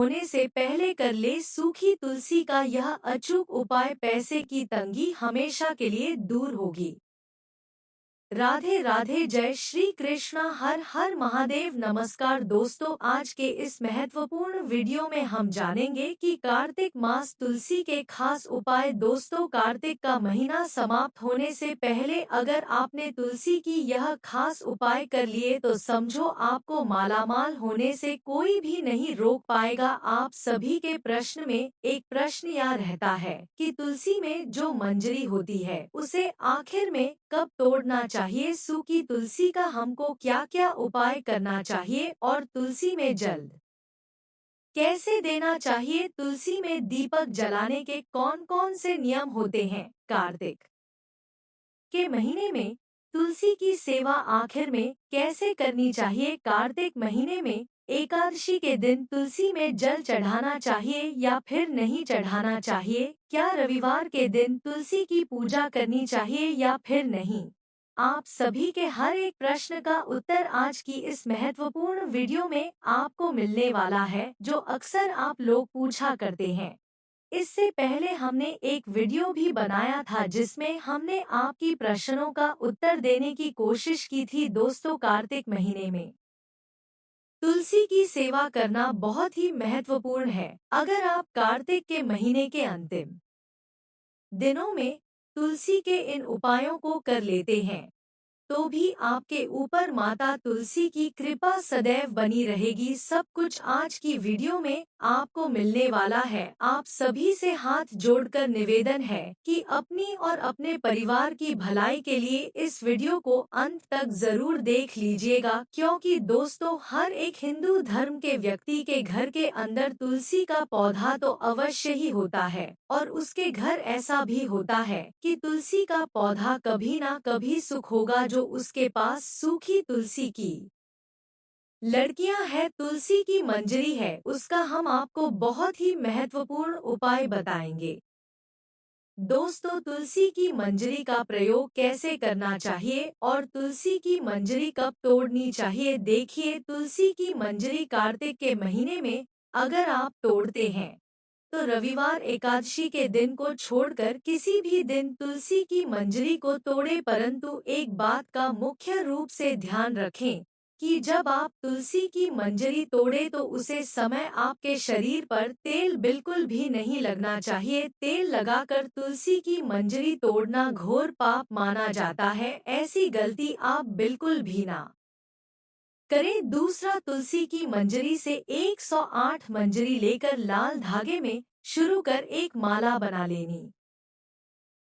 होने से पहले कर ले सूखी तुलसी का यह अचूक उपाय, पैसे की तंगी हमेशा के लिए दूर होगी। राधे राधे, जय श्री कृष्णा, हर हर महादेव। नमस्कार दोस्तों, आज के इस महत्वपूर्ण वीडियो में हम जानेंगे कि कार्तिक मास तुलसी के खास उपाय। दोस्तों, कार्तिक का महीना समाप्त होने से पहले अगर आपने तुलसी की यह खास उपाय कर लिए तो समझो आपको मालामाल होने से कोई भी नहीं रोक पाएगा। आप सभी के प्रश्न में एक प्रश्न यह रहता है कि तुलसी में जो मंजरी होती है उसे आखिर में कब तोड़ना चाहिए। सूखी तुलसी का हमको क्या क्या उपाय करना चाहिए और तुलसी में जल कैसे देना चाहिए। तुलसी में दीपक जलाने के कौन कौन से नियम होते हैं। कार्तिक के महीने में तुलसी की सेवा आखिर में कैसे करनी चाहिए। कार्तिक महीने में एकादशी के दिन तुलसी में जल चढ़ाना चाहिए या फिर नहीं चढ़ाना चाहिए। क्या रविवार के दिन तुलसी की पूजा करनी चाहिए या फिर नहीं। आप सभी के हर एक प्रश्न का उत्तर आज की इस महत्वपूर्ण वीडियो में आपको मिलने वाला है, जो अक्सर आप लोग पूछा करते हैं। इससे पहले हमने एक वीडियो भी बनाया था जिसमें हमने आपकी प्रश्नों का उत्तर देने की कोशिश की थी। दोस्तों, कार्तिक महीने में तुलसी की सेवा करना बहुत ही महत्वपूर्ण है। अगर आप कार्तिक के महीने के अंतिम दिनों में तुलसी के इन उपायों को कर लेते हैं तो भी आपके ऊपर माता तुलसी की कृपा सदैव बनी रहेगी। सब कुछ आज की वीडियो में आपको मिलने वाला है। आप सभी से हाथ जोड़कर निवेदन है कि अपनी और अपने परिवार की भलाई के लिए इस वीडियो को अंत तक जरूर देख लीजिएगा, क्योंकि दोस्तों हर एक हिंदू धर्म के व्यक्ति के घर के अंदर तुलसी का पौधा तो अवश्य ही होता है और उसके घर ऐसा भी होता है कि तुलसी का पौधा कभी ना कभी सुख होगा जो उसके पास सूखी तुलसी की लड़कियां है, तुलसी की मंजरी है, उसका हम आपको बहुत ही महत्वपूर्ण उपाय बताएंगे। दोस्तों, तुलसी की मंजरी का प्रयोग कैसे करना चाहिए और तुलसी की मंजरी कब तोड़नी चाहिए। देखिए, तुलसी की मंजरी कार्तिक के महीने में अगर आप तोड़ते हैं तो रविवार एकादशी के दिन को छोड़कर किसी भी दिन तुलसी की मंजरी को तोड़े। परंतु एक बात का मुख्य रूप से ध्यान रखें कि जब आप तुलसी की मंजरी तोड़े तो उसे समय आपके शरीर पर तेल बिल्कुल भी नहीं लगना चाहिए। तेल लगाकर तुलसी की मंजरी तोड़ना घोर पाप माना जाता है। ऐसी गलती आप बिल्कुल भी ना करें। दूसरा, तुलसी की मंजरी से 108 मंजरी लेकर लाल धागे में शुरू कर एक माला बना लेनी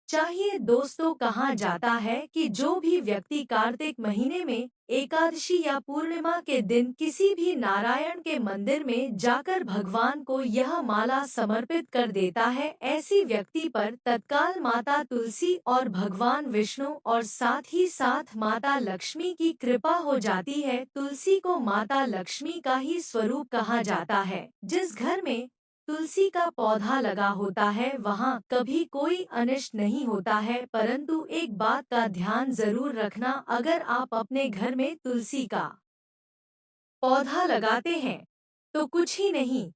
चाहिए। दोस्तों, कहा जाता है कि जो भी व्यक्ति कार्तिक महीने में एकादशी या पूर्णिमा के दिन किसी भी नारायण के मंदिर में जाकर भगवान को यह माला समर्पित कर देता है, ऐसी व्यक्ति पर तत्काल माता तुलसी और भगवान विष्णु और साथ ही साथ माता लक्ष्मी की कृपा हो जाती है। तुलसी को माता लक्ष्मी का ही स्वरूप कहा जाता है। जिस घर में तुलसी का पौधा लगा होता है वहाँ कभी कोई अनिष्ट नहीं होता है। परंतु एक बात का ध्यान जरूर रखना, अगर आप अपने घर में तुलसी का पौधा लगाते हैं तो कुछ ही नहीं,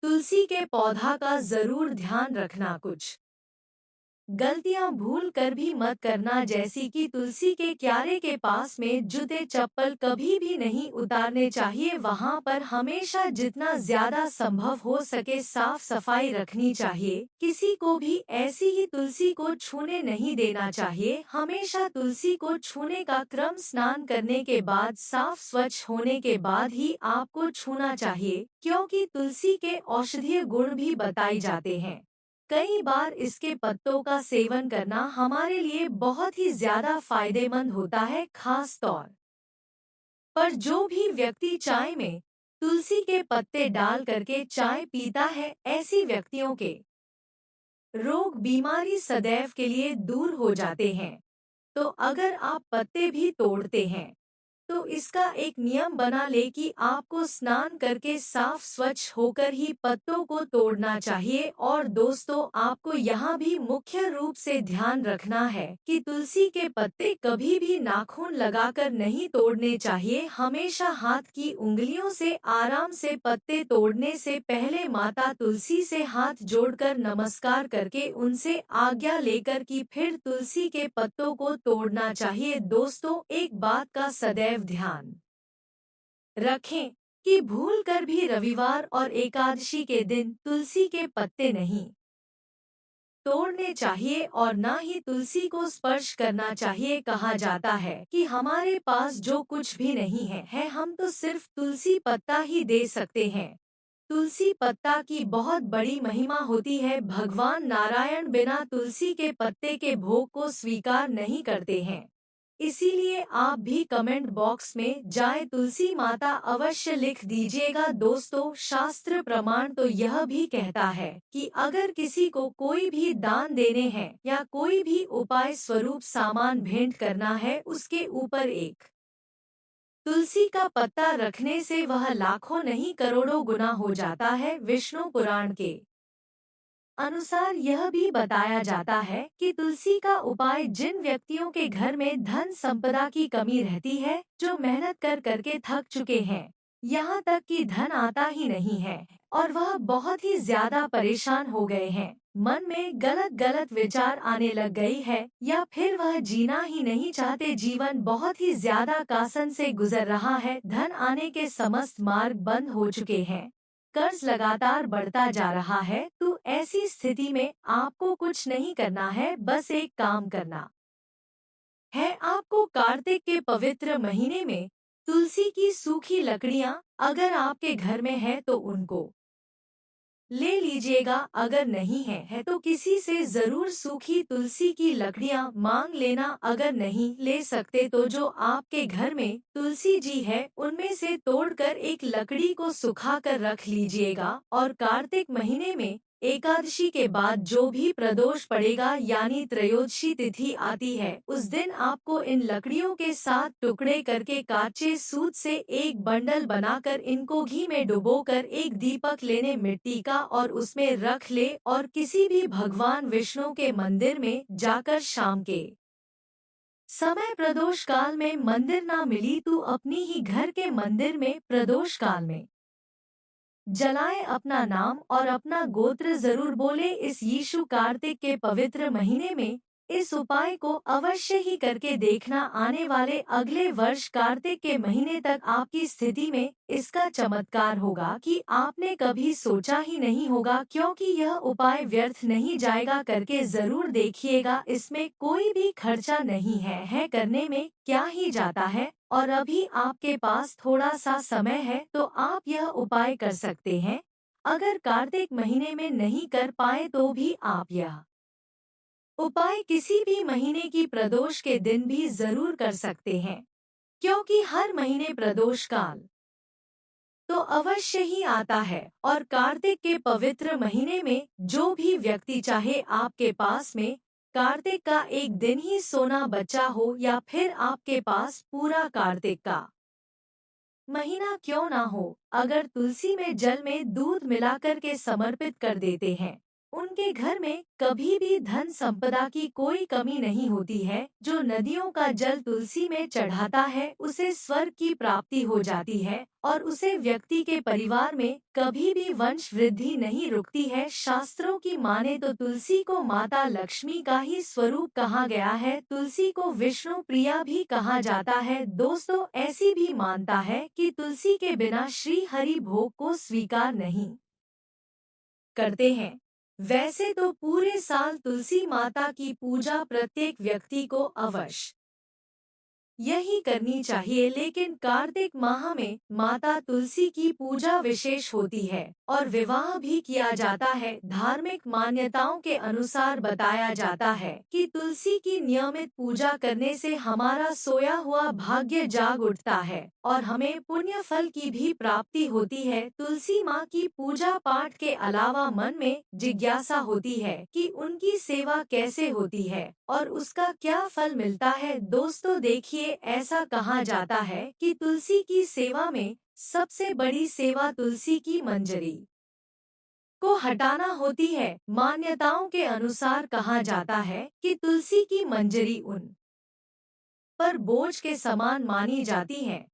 तुलसी के पौधा का जरूर ध्यान रखना। कुछ गलतियां भूल कर भी मत करना, जैसी कि तुलसी के क्यारे के पास में जूते चप्पल कभी भी नहीं उतारने चाहिए। वहां पर हमेशा जितना ज्यादा संभव हो सके साफ सफाई रखनी चाहिए। किसी को भी ऐसी ही तुलसी को छूने नहीं देना चाहिए। हमेशा तुलसी को छूने का क्रम स्नान करने के बाद, साफ स्वच्छ होने के बाद ही आपको छूना चाहिए, क्योंकि तुलसी के औषधीय गुण भी बताए जाते हैं। कई बार इसके पत्तों का सेवन करना हमारे लिए बहुत ही ज्यादा फायदेमंद होता है। खास तौर पर जो भी व्यक्ति चाय में तुलसी के पत्ते डाल करके चाय पीता है, ऐसी व्यक्तियों के रोग बीमारी सदैव के लिए दूर हो जाते हैं। तो अगर आप पत्ते भी तोड़ते हैं तो इसका एक नियम बना ले कि आपको स्नान करके साफ स्वच्छ होकर ही पत्तों को तोड़ना चाहिए। और दोस्तों, आपको यहाँ भी मुख्य रूप से ध्यान रखना है कि तुलसी के पत्ते कभी भी नाखून लगाकर नहीं तोड़ने चाहिए। हमेशा हाथ की उंगलियों से आराम से पत्ते तोड़ने से पहले माता तुलसी से हाथ जोड़कर नमस्कार करके उनसे आज्ञा लेकर कि फिर तुलसी के पत्तों को तोड़ना चाहिए। दोस्तों, एक बात का सदैव ध्यान रखें कि भूल कर भी रविवार और एकादशी के दिन तुलसी के पत्ते नहीं तोड़ने चाहिए और ना ही तुलसी को स्पर्श करना चाहिए। कहा जाता है कि हमारे पास जो कुछ भी नहीं है हम तो सिर्फ तुलसी पत्ता ही दे सकते हैं। तुलसी पत्ता की बहुत बड़ी महिमा होती है। भगवान नारायण बिना तुलसी के पत्ते के भोग को स्वीकार नहीं करते हैं। इसीलिए आप भी कमेंट बॉक्स में जय तुलसी माता अवश्य लिख दीजिएगा। दोस्तों, शास्त्र प्रमाण तो यह भी कहता है कि अगर किसी को कोई भी दान देने हैं या कोई भी उपाय स्वरूप सामान भेंट करना है, उसके ऊपर एक तुलसी का पत्ता रखने से वह लाखों नहीं करोड़ों गुना हो जाता है। विष्णु पुराण के अनुसार यह भी बताया जाता है कि तुलसी का उपाय जिन व्यक्तियों के घर में धन संपदा की कमी रहती है, जो मेहनत कर करके थक चुके हैं, यहाँ तक कि धन आता ही नहीं है और वह बहुत ही ज्यादा परेशान हो गए हैं, मन में गलत गलत विचार आने लग गई है, या फिर वह जीना ही नहीं चाहते, जीवन बहुत ही ज्यादा कासन से गुजर रहा है, धन आने के समस्त मार्ग बंद हो चुके हैं, कर्ज लगातार बढ़ता जा रहा है, तो ऐसी स्थिति में आपको कुछ नहीं करना है, बस एक काम करना है। आपको कार्तिक के पवित्र महीने में तुलसी की सूखी लकड़ियां अगर आपके घर में है तो उनको ले लीजिएगा। अगर नहीं है तो किसी से जरूर सूखी तुलसी की लकड़ियां मांग लेना। अगर नहीं ले सकते तो जो आपके घर में तुलसी जी है उनमें से तोड़कर एक लकड़ी को सुखा कर रख लीजिएगा। और कार्तिक महीने में एकादशी के बाद जो भी प्रदोष पड़ेगा यानी त्रयोदशी तिथि आती है, उस दिन आपको इन लकड़ियों के साथ टुकड़े करके काचे सूत से एक बंडल बनाकर इनको घी में डुबोकर एक दीपक लेने मिट्टी का और उसमें रख ले और किसी भी भगवान विष्णु के मंदिर में जाकर शाम के समय प्रदोष काल में मंदिर ना मिली तो अपनी ही घर के मंदिर में प्रदोष काल में जलाए अपना नाम और अपना गोत्र जरूर बोले। इस यीशु कार्तिक के पवित्र महीने में इस उपाय को अवश्य ही करके देखना। आने वाले अगले वर्ष कार्तिक के महीने तक आपकी स्थिति में इसका चमत्कार होगा कि आपने कभी सोचा ही नहीं होगा, क्योंकि यह उपाय व्यर्थ नहीं जाएगा। करके जरूर देखिएगा, इसमें कोई भी खर्चा नहीं है करने में क्या ही जाता है। और अभी आपके पास थोड़ा सा समय है तो आप यह उपाय कर सकते हैं। अगर कार्तिक महीने में नहीं कर पाए तो भी आप यह उपाय किसी भी महीने की प्रदोष के दिन भी जरूर कर सकते हैं, क्योंकि हर महीने प्रदोष काल तो अवश्य ही आता है। और कार्तिक के पवित्र महीने में जो भी व्यक्ति चाहे आपके पास में कार्तिक का एक दिन ही सोना बचा हो या फिर आपके पास पूरा कार्तिक का महीना क्यों ना हो, अगर तुलसी में जल में दूध मिलाकर के समर्पित कर देते हैं, उनके घर में कभी भी धन संपदा की कोई कमी नहीं होती है। जो नदियों का जल तुलसी में चढ़ाता है उसे स्वर्ग की प्राप्ति हो जाती है और उसे व्यक्ति के परिवार में कभी भी वंश वृद्धि नहीं रुकती है। शास्त्रों की माने तो तुलसी को माता लक्ष्मी का ही स्वरूप कहा गया है। तुलसी को विष्णु प्रिया भी कहा जाता है। दोस्तों, ऐसी भी मानता है कि तुलसी के बिना श्री हरि भोग को स्वीकार नहीं करते हैं। वैसे तो पूरे साल तुलसी माता की पूजा प्रत्येक व्यक्ति को अवश्य यही करनी चाहिए, लेकिन कार्तिक माह में माता तुलसी की पूजा विशेष होती है और विवाह भी किया जाता है। धार्मिक मान्यताओं के अनुसार बताया जाता है कि तुलसी की नियमित पूजा करने से हमारा सोया हुआ भाग्य जाग उठता है और हमें पुण्य फल की भी प्राप्ति होती है। तुलसी माँ की पूजा पाठ के अलावा मन में जिज्ञासा होती है कि उनकी सेवा कैसे होती है और उसका क्या फल मिलता है। दोस्तों देखिए, लिए ऐसा कहा जाता है कि तुलसी की सेवा में सबसे बड़ी सेवा तुलसी की मंजरी को हटाना होती है। मान्यताओं के अनुसार कहा जाता है कि तुलसी की मंजरी उन पर बोझ के समान मानी जाती है,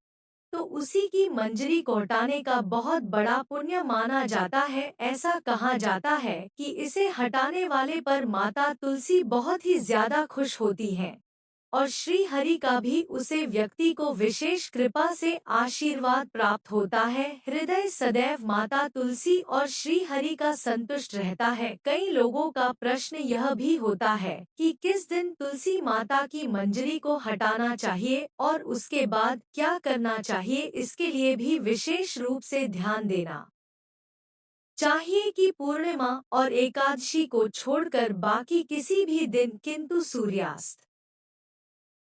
तो उसी की मंजरी को हटाने का बहुत बड़ा पुण्य माना जाता है। ऐसा कहा जाता है कि इसे हटाने वाले पर माता तुलसी बहुत ही ज्यादा खुश होती हैं और श्री हरि का भी उसे व्यक्ति को विशेष कृपा से आशीर्वाद प्राप्त होता है। हृदय सदैव माता तुलसी और श्री हरि का संतुष्ट रहता है। कई लोगों का प्रश्न यह भी होता है कि किस दिन तुलसी माता की मंजरी को हटाना चाहिए और उसके बाद क्या करना चाहिए, इसके लिए भी विशेष रूप से ध्यान देना चाहिए कि पूर्णिमा और एकादशी को छोड़कर बाकी किसी भी दिन, किंतु सूर्यास्त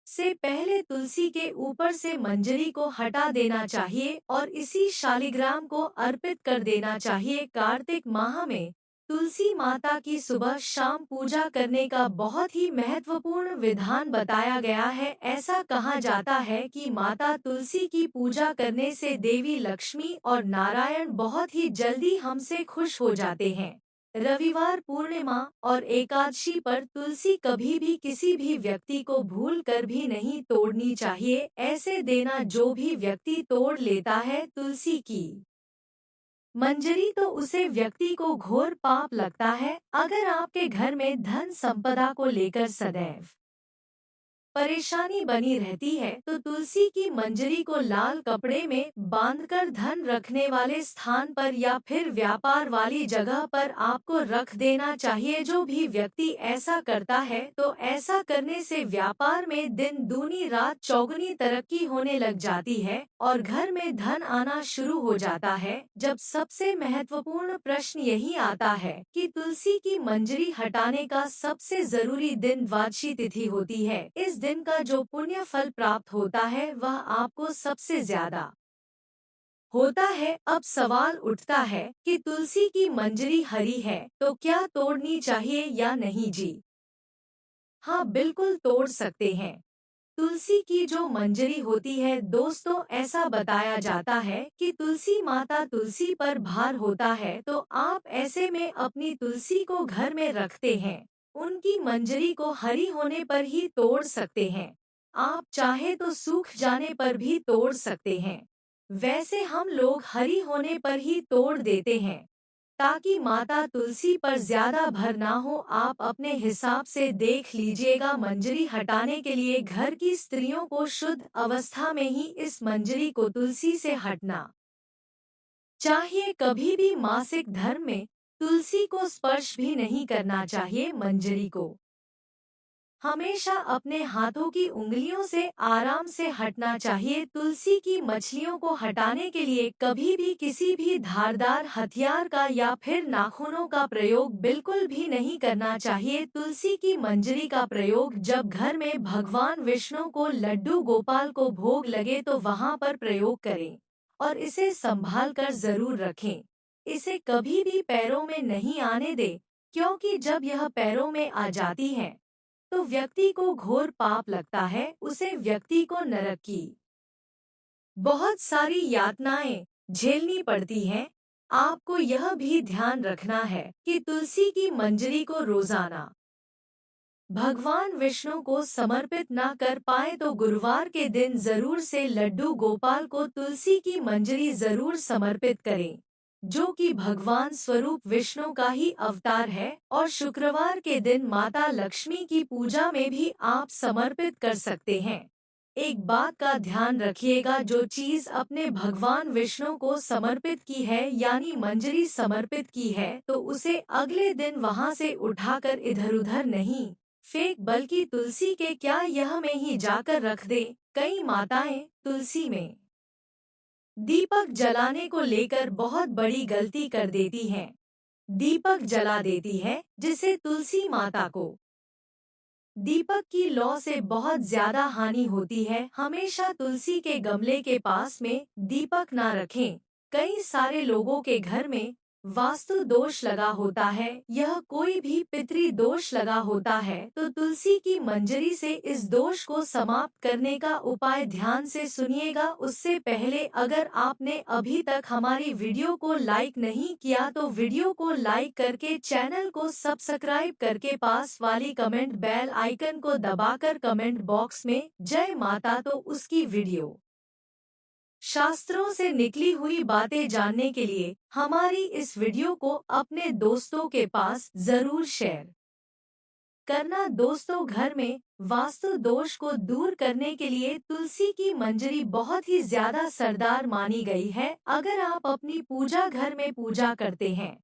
से पहले तुलसी के ऊपर से मंजरी को हटा देना चाहिए और इसी शालिग्राम को अर्पित कर देना चाहिए। कार्तिक माह में तुलसी माता की सुबह शाम पूजा करने का बहुत ही महत्वपूर्ण विधान बताया गया है। ऐसा कहा जाता है कि माता तुलसी की पूजा करने से देवी लक्ष्मी और नारायण बहुत ही जल्दी हमसे खुश हो जाते हैं। रविवार, पूर्णिमा और एकादशी पर तुलसी कभी भी किसी भी व्यक्ति को भूल कर भी नहीं तोड़नी चाहिए। ऐसे देना जो भी व्यक्ति तोड़ लेता है तुलसी की मंजरी, तो उसे व्यक्ति को घोर पाप लगता है। अगर आपके घर में धन संपदा को लेकर सदैव परेशानी बनी रहती है तो तुलसी की मंजरी को लाल कपड़े में बांधकर धन रखने वाले स्थान पर या फिर व्यापार वाली जगह पर आपको रख देना चाहिए। जो भी व्यक्ति ऐसा करता है तो ऐसा करने से व्यापार में दिन दूनी रात चौगुनी तरक्की होने लग जाती है और घर में धन आना शुरू हो जाता है। जब सबसे महत्वपूर्ण प्रश्न यही आता है कि तुलसी की मंजरी हटाने का सबसे जरूरी दिन द्वादशी तिथि होती है। इस दिन का जो पुण्य फल प्राप्त होता है वह आपको सबसे ज्यादा होता है। अब सवाल उठता है कि तुलसी की मंजरी हरी है तो क्या तोड़नी चाहिए या नहीं जी? हाँ, बिल्कुल तोड़ सकते हैं। तुलसी की जो मंजरी होती है दोस्तों, ऐसा बताया जाता है कि तुलसी माता तुलसी पर भार होता है तो आप ऐसे में अपनी तुलसी को घर में रखते हैं। उनकी मंजरी को हरी होने पर ही तोड़ सकते हैं। आप चाहे तो सूख जाने पर भी तोड़ सकते हैं। वैसे हम लोग हरी होने पर ही तोड़ देते हैं ताकि माता तुलसी पर ज्यादा भर ना हो। आप अपने हिसाब से देख लीजिएगा। मंजरी हटाने के लिए घर की स्त्रियों को शुद्ध अवस्था में ही इस मंजरी को तुलसी से हटना चाहिए। कभी भी मासिक धर्म में तुलसी को स्पर्श भी नहीं करना चाहिए। मंजरी को हमेशा अपने हाथों की उंगलियों से आराम से हटना चाहिए। तुलसी की मछलियों को हटाने के लिए कभी भी किसी भी धारदार हथियार का या फिर नाखूनों का प्रयोग बिल्कुल भी नहीं करना चाहिए। तुलसी की मंजरी का प्रयोग जब घर में भगवान विष्णु को लड्डू गोपाल को भोग लगे तो वहां पर प्रयोग करें और इसे संभाल कर जरूर रखें। इसे कभी भी पैरों में नहीं आने दे, क्योंकि जब यह पैरों में आ जाती है तो व्यक्ति को घोर पाप लगता है। उसे व्यक्ति को नरक की बहुत सारी यातनाएं झेलनी पड़ती हैं। आपको यह भी ध्यान रखना है कि तुलसी की मंजरी को रोजाना भगवान विष्णु को समर्पित ना कर पाए तो गुरुवार के दिन जरूर से लड्डू गोपाल को तुलसी की मंजरी जरूर समर्पित करें, जो कि भगवान स्वरूप विष्णु का ही अवतार है। और शुक्रवार के दिन माता लक्ष्मी की पूजा में भी आप समर्पित कर सकते हैं। एक बात का ध्यान रखिएगा, जो चीज अपने भगवान विष्णु को समर्पित की है यानी मंजरी समर्पित की है तो उसे अगले दिन वहां से उठाकर इधर उधर नहीं फेंक, बल्कि तुलसी के क्या यह में ही जाकर रख दे। कई माताएं तुलसी में दीपक जलाने को लेकर बहुत बड़ी गलती कर देती हैं। दीपक जला देती है जिससे तुलसी माता को दीपक की लौ से बहुत ज्यादा हानि होती है। हमेशा तुलसी के गमले के पास में दीपक ना रखें। कई सारे लोगों के घर में वास्तु दोष लगा होता है, यह कोई भी पितृ दोष लगा होता है, तो तुलसी की मंजरी से इस दोष को समाप्त करने का उपाय ध्यान से सुनिएगा। उससे पहले अगर आपने अभी तक हमारी वीडियो को लाइक नहीं किया तो वीडियो को लाइक करके चैनल को सब्सक्राइब करके पास वाली कमेंट बेल आइकन को दबाकर कमेंट बॉक्स में जय माता तो उसकी वीडियो शास्त्रों से निकली हुई बातें जानने के लिए हमारी इस वीडियो को अपने दोस्तों के पास जरूर शेयर करना। दोस्तों, घर में वास्तु दोष को दूर करने के लिए तुलसी की मंजरी बहुत ही ज्यादा सरदार मानी गई है। अगर आप अपनी पूजा घर में पूजा करते हैं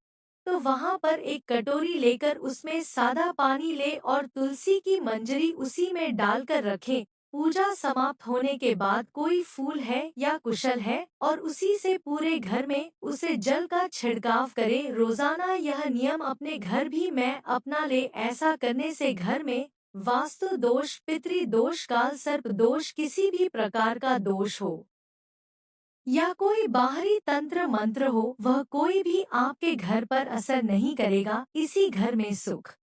तो वहां पर एक कटोरी लेकर उसमें सादा पानी ले और तुलसी की मंजरी उसी में डालकर रखें। पूजा समाप्त होने के बाद कोई फूल है या कुशल है और उसी से पूरे घर में उसे जल का छिड़काव करें। रोजाना यह नियम अपने घर भी मैं अपना ले। ऐसा करने से घर में वास्तु दोष, पितृ दोष, काल सर्प दोष, किसी भी प्रकार का दोष हो या कोई बाहरी तंत्र मंत्र हो, वह कोई भी आपके घर पर असर नहीं करेगा। इसी घर में सुख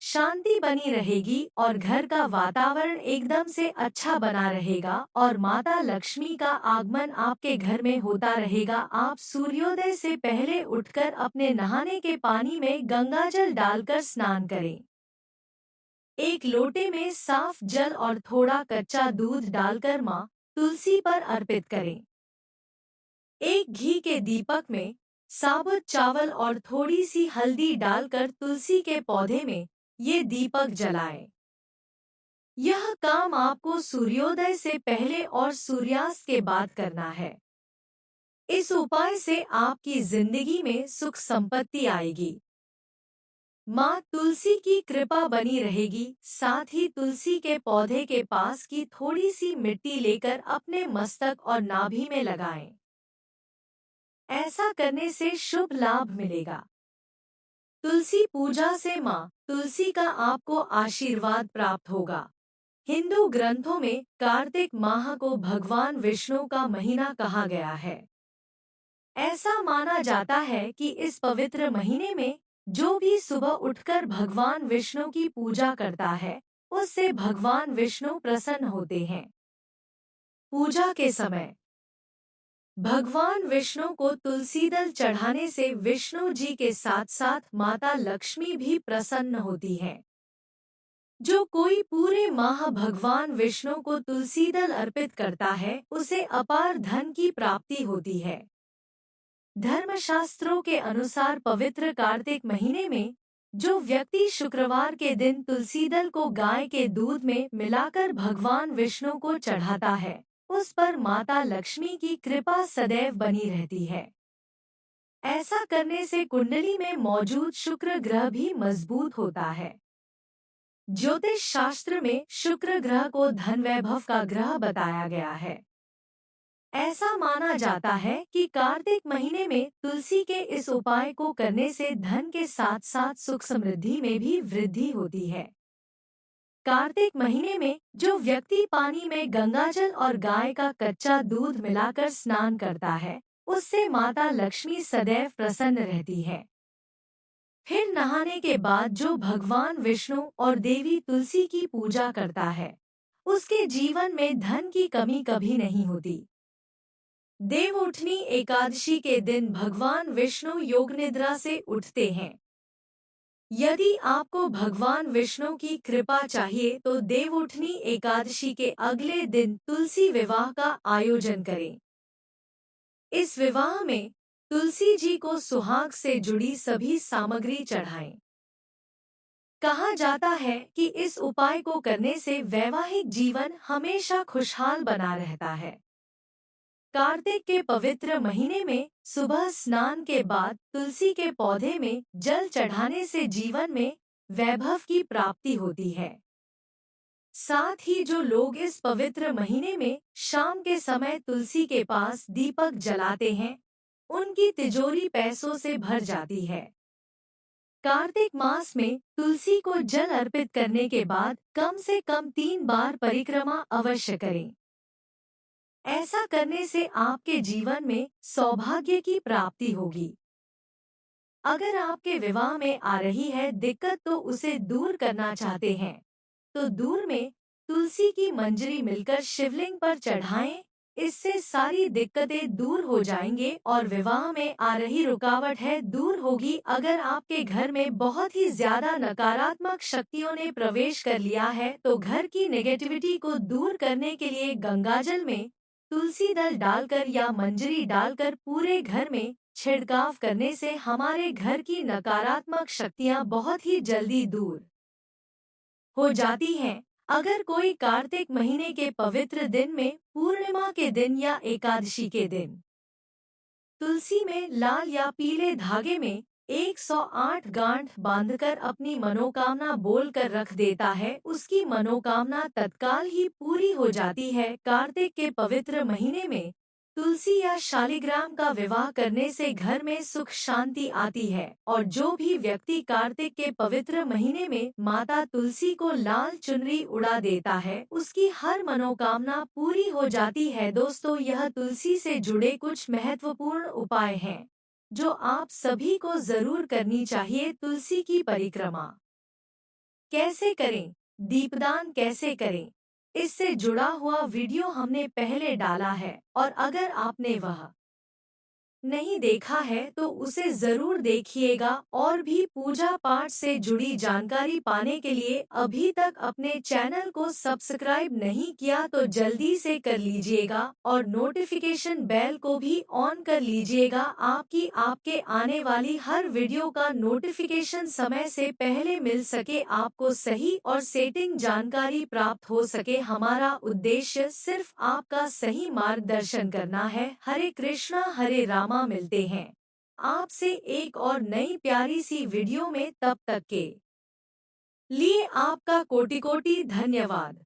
शांति बनी रहेगी और घर का वातावरण एकदम से अच्छा बना रहेगा और माता लक्ष्मी का आगमन आपके घर में होता रहेगा। आप सूर्योदय से पहले उठकर अपने नहाने के पानी में गंगाजल डालकर स्नान करें। एक लोटे में साफ जल और थोड़ा कच्चा दूध डालकर माँ तुलसी पर अर्पित करें। एक घी के दीपक में साबुत चावल और थोड़ी सी हल्दी डालकर तुलसी के पौधे में ये दीपक जलाएं। यह काम आपको सूर्योदय से पहले और सूर्यास्त के बाद करना है। इस उपाय से आपकी जिंदगी में सुख संपत्ति आएगी, माँ तुलसी की कृपा बनी रहेगी। साथ ही तुलसी के पौधे के पास की थोड़ी सी मिट्टी लेकर अपने मस्तक और नाभि में लगाएं। ऐसा करने से शुभ लाभ मिलेगा। तुलसी पूजा से माँ तुलसी का आपको आशीर्वाद प्राप्त होगा। हिंदू ग्रंथों में कार्तिक माह को भगवान विष्णु का महीना कहा गया है। ऐसा माना जाता है कि इस पवित्र महीने में जो भी सुबह उठकर भगवान विष्णु की पूजा करता है, उससे भगवान विष्णु प्रसन्न होते हैं। पूजा के समय भगवान विष्णु को तुलसी दल चढ़ाने से विष्णु जी के साथ साथ माता लक्ष्मी भी प्रसन्न होती हैं। जो कोई पूरे माह भगवान विष्णु को तुलसी दल अर्पित करता है, उसे अपार धन की प्राप्ति होती है। धर्मशास्त्रों के अनुसार पवित्र कार्तिक महीने में जो व्यक्ति शुक्रवार के दिन तुलसी दल को गाय के दूध में मिलाकर भगवान विष्णु को चढ़ाता है, उस पर माता लक्ष्मी की कृपा सदैव बनी रहती है। ऐसा करने से कुंडली में मौजूद शुक्र ग्रह भी मजबूत होता है। ज्योतिष शास्त्र में शुक्र ग्रह को धन वैभव का ग्रह बताया गया है। ऐसा माना जाता है कि कार्तिक महीने में तुलसी के इस उपाय को करने से धन के साथ साथ सुख समृद्धि में भी वृद्धि होती है। कार्तिक महीने में जो व्यक्ति पानी में गंगाजल और गाय का कच्चा दूध मिलाकर स्नान करता है, उससे माता लक्ष्मी सदैव प्रसन्न रहती है। फिर नहाने के बाद जो भगवान विष्णु और देवी तुलसी की पूजा करता है, उसके जीवन में धन की कमी कभी नहीं होती। देवउठनी एकादशी के दिन भगवान विष्णु योग निद्रा से उठते हैं। यदि आपको भगवान विष्णु की कृपा चाहिए तो देवउठनी एकादशी के अगले दिन तुलसी विवाह का आयोजन करें। इस विवाह में तुलसी जी को सुहाग से जुड़ी सभी सामग्री चढ़ाएं। कहा जाता है कि इस उपाय को करने से वैवाहिक जीवन हमेशा खुशहाल बना रहता है। कार्तिक के पवित्र महीने में सुबह स्नान के बाद तुलसी के पौधे में जल चढ़ाने से जीवन में वैभव की प्राप्ति होती है। साथ ही जो लोग इस पवित्र महीने में शाम के समय तुलसी के पास दीपक जलाते हैं, उनकी तिजोरी पैसों से भर जाती है। कार्तिक मास में तुलसी को जल अर्पित करने के बाद कम से कम 3 बार परिक्रमा अवश्य करें। ऐसा करने से आपके जीवन में सौभाग्य की प्राप्ति होगी। अगर आपके विवाह में आ रही है दिक्कत तो उसे दूर करना चाहते हैं तो दूर में तुलसी की मंजरी मिलकर शिवलिंग पर चढ़ाएं। इससे सारी दिक्कतें दूर हो जाएंगे और विवाह में आ रही रुकावट है दूर होगी। अगर आपके घर में बहुत ही ज्यादा नकारात्मक शक्तियों ने प्रवेश कर लिया है तो घर की नेगेटिविटी को दूर करने के लिए गंगाजल में तुलसी दल डालकर या मंजरी डालकर पूरे घर में छिड़काव करने से हमारे घर की नकारात्मक शक्तियां बहुत ही जल्दी दूर हो जाती हैं। अगर कोई कार्तिक महीने के पवित्र दिन में पूर्णिमा के दिन या एकादशी के दिन तुलसी में लाल या पीले धागे में 108 गांठ बांधकर अपनी मनोकामना बोलकर रख देता है, उसकी मनोकामना तत्काल ही पूरी हो जाती है। कार्तिक के पवित्र महीने में तुलसी या शालिग्राम का विवाह करने से घर में सुख शांति आती है और जो भी व्यक्ति कार्तिक के पवित्र महीने में माता तुलसी को लाल चुनरी उड़ा देता है उसकी हर मनोकामना पूरी हो जाती है। दोस्तों, यह तुलसी से जुड़े कुछ महत्वपूर्ण उपाय हैं जो आप सभी को जरूर करनी चाहिए। तुलसी की परिक्रमा कैसे करें, दीपदान कैसे करें, इससे जुड़ा हुआ वीडियो हमने पहले डाला है और अगर आपने वह नहीं देखा है तो उसे जरूर देखिएगा। और भी पूजा पाठ से जुड़ी जानकारी पाने के लिए अभी तक अपने चैनल को सब्सक्राइब नहीं किया तो जल्दी से कर लीजिएगा और नोटिफिकेशन बेल को भी ऑन कर लीजिएगा आपकी आपके आने वाली हर वीडियो का नोटिफिकेशन समय से पहले मिल सके, आपको सही और सेटिंग जानकारी प्राप्त हो सके। हमारा उद्देश्य सिर्फ आपका सही मार्गदर्शन करना है। हरे कृष्णा हरे रामा। मिलते हैं आपसे एक और नई प्यारी सी वीडियो में, तब तक के लिए आपका कोटि कोटि धन्यवाद।